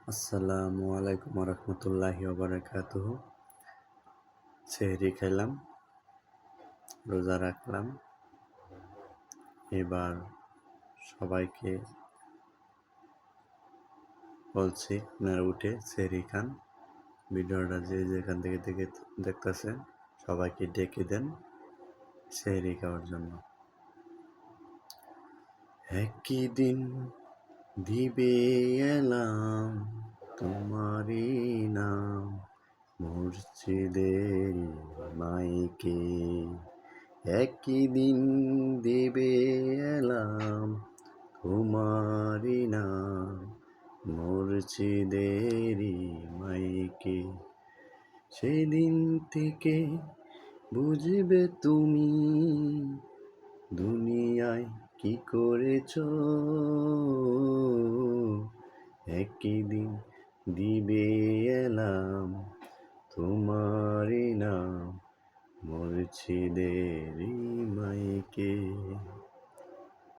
আসসালামু আলাইকুম রহমতুল্লাহি ওবারাকাতুহু। সেহরি খেলাম, রোজা রাখলাম। এবার সবাইকে বলছি আপনারা উঠে সেহরি খান। ভিডিওটা যে যেখান থেকে দেখতেছেন সবাইকে ডেকে দেন সেহরি খাওয়ার জন্য। একই দিন দিবে এলাম তোমারই নাম মসজিদের মাইকে। একই দিন দিবে এলাম তোমারই নাম মসজিদেরই মাইকে। সেদিন থেকে বুঝবে তুমি দুনিয়ায় কি করেছো। একই দিন দিবে এলাম তোমারই নাম মসজিদেরই